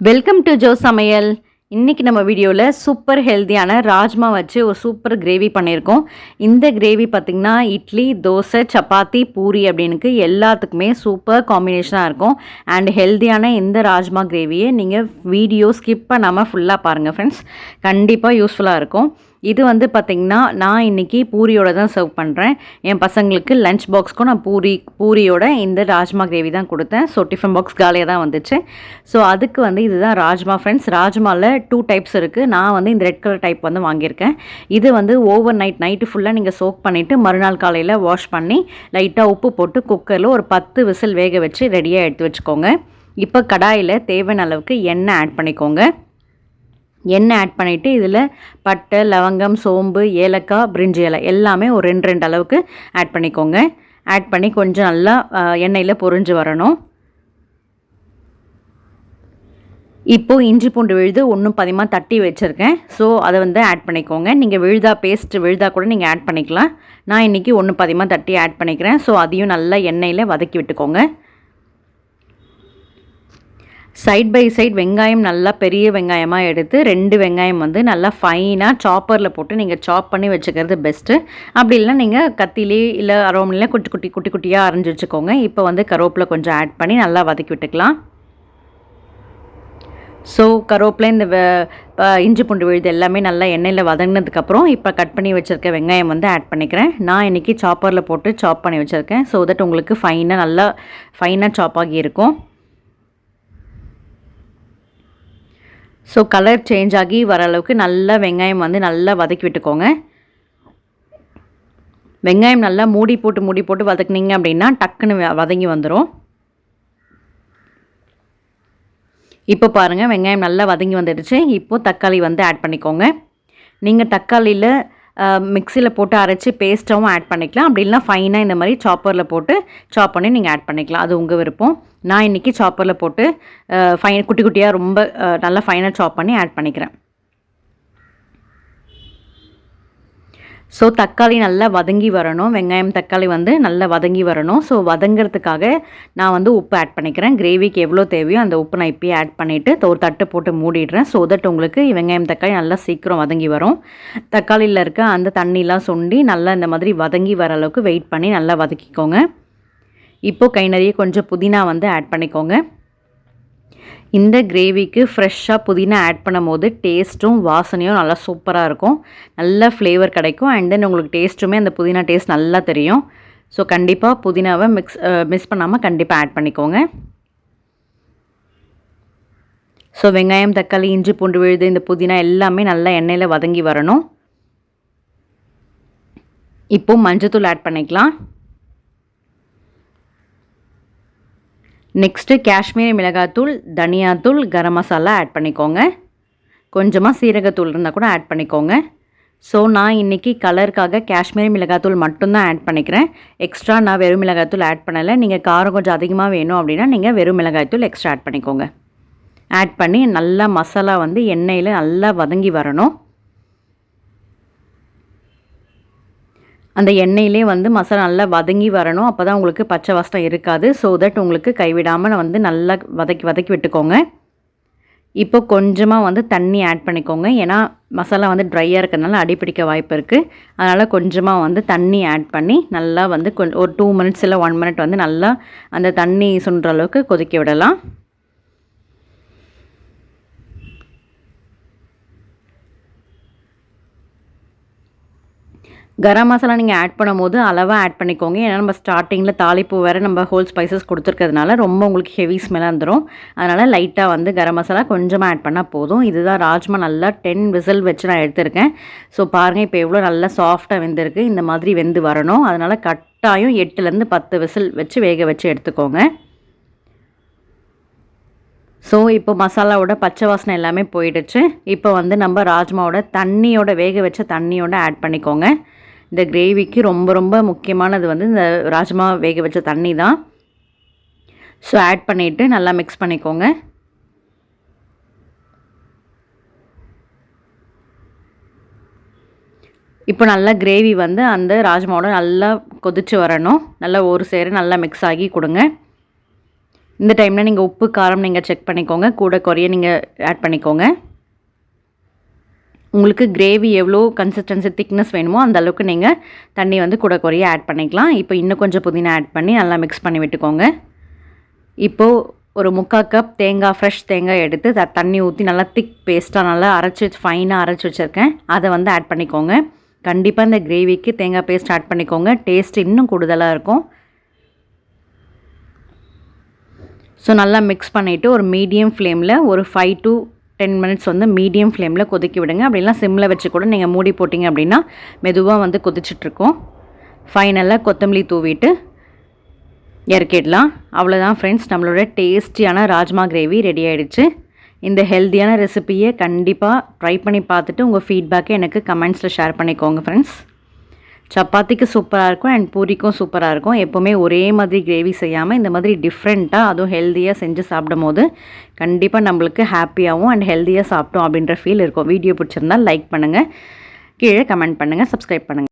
Welcome to Joe சமையல். இன்றைக்கி நம்ம வீடியோவில் சூப்பர் ஹெல்த்தியான ராஜ்மா வச்சு ஒரு சூப்பர் கிரேவி பண்ணியிருக்கோம். இந்த கிரேவி பார்த்திங்கன்னா இட்லி, தோசை, சப்பாத்தி, பூரி அப்படினுக்கு எல்லாத்துக்குமே சூப்பர் காம்பினேஷனாக இருக்கும். அண்ட் ஹெல்த்தியான இந்த ராஜ்மா கிரேவியை நீங்கள் வீடியோ ஸ்கிப் பண்ணாமல் ஃபுல்லாக பாருங்கள் ஃப்ரெண்ட்ஸ். கண்டிப்பாக யூஸ்ஃபுல்லாக இருக்கும். இது வந்து பார்த்திங்கன்னா நான் இன்றைக்கி பூரியோடு தான் சர்வ் பண்ணுறேன். என் பசங்களுக்கு லஞ்ச் பாக்ஸ்க்கும் நான் பூரியோட இந்த ராஜ்மா கிரேவி தான் கொடுத்தேன். ஸோ டிஃபன் பாக்ஸ் காலியாக தான் வந்துச்சு. ஸோ அதுக்கு வந்து இதுதான் ராஜ்மா ஃப்ரெண்ட்ஸ். ராஜ்மாவில் 2 டைப்ஸ் இருக்குது. நான் வந்து இந்த ரெட் கலர் டைப் வந்து வாங்கியிருக்கேன். இது வந்து ஓவர் நைட்டு ஃபுல்லாக நீங்கள் சோக் பண்ணிவிட்டு மறுநாள் காலையில் வாஷ் பண்ணி லைட்டாக உப்பு போட்டு குக்கரில் ஒரு 10 விசில் வேக வச்சு ரெடியாக எடுத்து வச்சுக்கோங்க. இப்போ கடாயில் தேவையான அளவுக்கு எண்ணெய் ஆட் பண்ணிக்கோங்க. எண்ணெய் ஆட் பண்ணிவிட்டு இதில் பட்டை, லவங்கம், சோம்பு, ஏலக்காய், பிரிஞ்சி இலை எல்லாமே ஒரு 2 அளவுக்கு ஆட் பண்ணிக்கோங்க. ஆட் பண்ணி கொஞ்சம் நல்லா எண்ணெயில் பொரிஞ்சு வரணும். இப்போது இஞ்சி பூண்டு விழுது ஒன்றும் பதிமாக தட்டி வச்சுருக்கேன். ஸோ அதை வந்து ஆட் பண்ணிக்கோங்க. நீங்கள் விழுதா கூட நீங்கள் ஆட் பண்ணிக்கலாம். நான் இன்றைக்கி 1 பதிமாக தட்டி ஆட் பண்ணிக்கிறேன். ஸோ அதையும் நல்லா எண்ணெயில் வதக்கி விட்டுக்கோங்க. சைட் பை சைட் வெங்காயம் நல்லா பெரிய வெங்காயமாக எடுத்து 2 வெங்காயம் வந்து நல்லா ஃபைனாக சாப்பரில் போட்டு நீங்கள் சாப் பண்ணி வச்சுக்கிறது பெஸ்ட்டு. அப்படி இல்லைனா நீங்கள் கத்திலே இல்லை அரோமிலே குட்டி குட்டியாக அரைஞ்சி வச்சுக்கோங்க. இப்போ வந்து கருவேப்பிலை கொஞ்சம் ஆட் பண்ணி நல்லா வதக்கி விட்டுக்கலாம். ஸோ கருவேப்பிலை இந்த இஞ்சி பூண்டு விழுது எல்லாமே நல்லா எண்ணெயில் வதங்கினதுக்கப்புறம் இப்போ கட் பண்ணி வச்சுருக்க வெங்காயம் வந்து ஆட் பண்ணிக்கிறேன். நான் இன்றைக்கி சாப்பரில் போட்டு சாப் பண்ணி வச்சுருக்கேன். ஸோ தட் உங்களுக்கு ஃபைனாக சாப் ஆகி இருக்கும். ஸோ கலர் சேஞ்ச் ஆகி வர அளவுக்கு நல்லா வெங்காயம் வந்து நல்லா வதக்கி விட்டுக்கோங்க. வெங்காயம் நல்லா மூடி போட்டு வதக்குனீங்க அப்படின்னா டக்குன்னு வதங்கி வந்துடும். இப்போ பாருங்கள் வெங்காயம் நல்லா வதங்கி வந்துடுச்சு. இப்போது தக்காளி வந்து ஆட் பண்ணிக்கோங்க. நீங்கள் தக்காளியில் மிக்சியில் போட்டு அரைச்சி பேஸ்ட்டாகவும் ஆட் பண்ணிக்கலாம். அப்படி இல்லைனா ஃபைனாக இந்த மாதிரி சாப்பரில் போட்டு சாப் பண்ணி நீங்கள் ஆட் பண்ணிக்கலாம். அது உங்கள் விருப்பம். நான் இன்றைக்கி சாப்பரில் போட்டு குட்டி குட்டியாக ரொம்ப நல்லா ஃபைனாக சாப் பண்ணி ஆட் பண்ணிக்கிறேன். ஸோ தக்காளி நல்லா வதங்கி வரணும். வெங்காயம் தக்காளி வந்து நல்லா வதங்கி வரணும். ஸோ வதங்கிறதுக்காக நான் வந்து உப்பு ஆட் பண்ணிக்கிறேன். கிரேவிக்கு எவ்வளோ தேவையோ அந்த உப்பு நான் இப்போயே ஆட் பண்ணிவிட்டு ஒரு தட்டு போட்டு மூடிடுறேன். ஸோ தட் உங்களுக்கு வெங்காயம் தக்காளி நல்லா சீக்கிரம் வதங்கி வரும். தக்காளியில் இருக்க அந்த தண்ணிலாம் சுண்டி நல்லா இந்த மாதிரி வதங்கி வர அளவுக்கு வெயிட் பண்ணி நல்லா வதக்கிக்கோங்க. இப்போது கை நிறைய கொஞ்சம் புதினா வந்து ஆட் பண்ணிக்கோங்க. இந்த கிரேவிக்கு ஃப்ரெஷ்ஷாக புதினா ஆட் பண்ணும் போது டேஸ்ட்டும் வாசனையும் நல்லா சூப்பராக இருக்கும். நல்ல ஃப்ளேவர் கிடைக்கும். அண்ட் தென் உங்களுக்கு டேஸ்ட்டுமே அந்த புதினா டேஸ்ட் நல்லா தெரியும். ஸோ கண்டிப்பாக புதினாவை மிஸ் பண்ணாமல் கண்டிப்பாக ஆட் பண்ணிக்கோங்க. ஸோ வெங்காயம், தக்காளி, இஞ்சி பூண்டு விழுது, இந்த புதினா எல்லாமே நல்லா எண்ணெயில் வதங்கி வரணும். இப்போது மஞ்சத்தூள் ஆட் பண்ணிக்கலாம். நெக்ஸ்ட்டு காஷ்மீரி மிளகாத்தூள், தனியாத்தூள், கரம் மசாலா ஆட் பண்ணிக்கோங்க. கொஞ்சமாக சீரகத்தூள் இருந்தால் கூட ஆட் பண்ணிக்கோங்க. ஸோ நான் இன்றைக்கி கலருக்காக காஷ்மீரி மிளகாத்தூள் மட்டும்தான் ஆட் பண்ணிக்கிறேன். எக்ஸ்ட்ரா நான் வெறும் மிளகாத்தூள் ஆட் பண்ணலை. நீங்கள் காரம் கொஞ்சம் அதிகமாக வேணும் அப்படின்னா நீங்கள் வெறும் மிளகாய்த்தூள் எக்ஸ்ட்ரா ஆட் பண்ணிக்கோங்க. ஆட் பண்ணி நல்லா மசாலா வந்து எண்ணெயில் நல்லா வதங்கி வரணும். அந்த எண்ணெயிலே வந்து மசாலா நல்லா வதங்கி வரணும். அப்போ தான் உங்களுக்கு பச்சை வாசனை இருக்காது. ஸோ தட் உங்களுக்கு கைவிடாமல் வந்து நல்லா வதக்கி விட்டுக்கோங்க. இப்போ கொஞ்சமாக வந்து தண்ணி ஆட் பண்ணிக்கோங்க. ஏன்னா மசாலா வந்து ட்ரையாக இருக்கிறதுனால அடிப்பிடிக்க வாய்ப்பு இருக்குது. அதனால் கொஞ்சமாக வந்து தண்ணி ஆட் பண்ணி நல்லா வந்து ஒரு 2 மினிட்ஸ் இல்லை 1 மினிட் வந்து நல்லா அந்த தண்ணி சுண்டுற அளவுக்கு கொதிக்க விடலாம். கரம் மசாலா நீங்கள் ஆட் பண்ணும்போது அளவாக ஆட் பண்ணிக்கோங்க. ஏன்னா நம்ம ஸ்டார்டிங்கில் தாளிப்பு வேறு நம்ம ஹோல் ஸ்பைசஸ் கொடுத்துருக்கிறதுனால ரொம்ப உங்களுக்கு ஹெவி ஸ்மெல்லாக வந்துடும். அதனால் லைட்டாக வந்து கரம் மசாலா கொஞ்சமாக ஆட் பண்ணால் போதும். இதுதான் ராஜ்மா நல்லா 10 விசில் வச்சு நான் எடுத்திருக்கேன். ஸோ பாருங்கள் இப்போ எவ்வளோ நல்லா சாஃப்டாக வெந்திருக்கு. இந்த மாதிரி வெந்து வரணும். அதனால் கட்டாயம் 8லேருந்து 10 விசில் வச்சு வேக வச்சு எடுத்துக்கோங்க. ஸோ இப்போ மசாலாவோட பச்சை வாசனை எல்லாமே போயிடுச்சு. இப்போ வந்து நம்ம ராஜ்மாவோட வேக வச்ச தண்ணியோட ஆட் பண்ணிக்கோங்க. இந்த கிரேவிக்கு ரொம்ப ரொம்ப முக்கியமானது வந்து இந்த ராஜ்மா வேக வச்ச தண்ணி தான். ஸோ ஆட் பண்ணிவிட்டு நல்லா மிக்ஸ் பண்ணிக்கோங்க. இப்போ நல்லா கிரேவி வந்து அந்த ராஜ்மாவோட நல்லா கொதிச்சு வரணும். நல்லா ஒரு சேர நல்லா மிக்ஸ் ஆகி கொடுங்க. இந்த டைமில் நீங்கள் உப்பு காரம் நீங்கள் செக் பண்ணிக்கோங்க, கூட குறைய நீங்கள் ஆட் பண்ணிக்கோங்க. உங்களுக்கு கிரேவி எவ்வளோ கன்சிஸ்டன்சி திக்னஸ் வேணுமோ அந்த அளவுக்கு நீங்கள் தண்ணி வந்து கூட குறைய ஆட் பண்ணிக்கலாம். இப்போ இன்னும் கொஞ்சம் புதினா ஆட் பண்ணி நல்லா மிக்ஸ் பண்ணி விட்டுக்கோங்க. இப்போது ஒரு 3/4 கப் தேங்காய், ஃப்ரெஷ் தேங்காய் எடுத்து தண்ணி ஊற்றி நல்லா திக் பேஸ்ட்டாக நல்லா ஃபைனாக அரைச்சி வச்சுருக்கேன். அதை வந்து ஆட் பண்ணிக்கோங்க. கண்டிப்பாக இந்த கிரேவிக்கு தேங்காய் பேஸ்ட் ஆட் பண்ணிக்கோங்க, டேஸ்ட் இன்னும் கூடுதலாக இருக்கும். ஸோ நல்லா மிக்ஸ் பண்ணிவிட்டு ஒரு மீடியம் ஃப்ளேமில் ஒரு 5 to 10 மினிட்ஸ் வந்து மீடியம் ஃப்ளேமில் கொதிக்க விடுங்க. அப்படிலாம் சிம்மில் வச்சு கூட நீங்கள் மூடி போட்டிங்க அப்படின்னா மெதுவாக வந்து கொதிச்சிட்ருக்கோம். ஃபைனலாக கொத்தமல்லி தூவிட்டு இறக்கிடலாம். அவ்வளோதான் ஃப்ரெண்ட்ஸ், நம்மளோட டேஸ்டியான ராஜ்மா கிரேவி ரெடி ஆகிடுச்சு. இந்த ஹெல்த்தியான ரெசிபியை கண்டிப்பாக ட்ரை பண்ணி பார்த்துட்டு உங்கள் ஃபீட்பேக்கை எனக்கு கமெண்ட்ஸில் ஷேர் பண்ணிக்கோங்க ஃப்ரெண்ட்ஸ். சப்பாத்திக்கு சூப்பராக இருக்கும் அண்ட் பூரிக்கும் சூப்பராக இருக்கும். எப்போவுமே ஒரே மாதிரி கிரேவி செய்யாமல் இந்த மாதிரி டிஃப்ரெண்ட்டாக அதுவும் ஹெல்த்தியாக செஞ்சு சாப்பிடும் போது கண்டிப்பாக நம்மளுக்கு ஹாப்பியாகவும் அண்ட் ஹெல்த்தியாக சாப்பிட்டோம் அப்படின்ற ஃபீல் இருக்கும். வீடியோ பிடிச்சிருந்தால் லைக் பண்ணுங்கள், கீழே கமெண்ட் பண்ணுங்கள், சப்ஸ்கிரைப் பண்ணுங்கள்.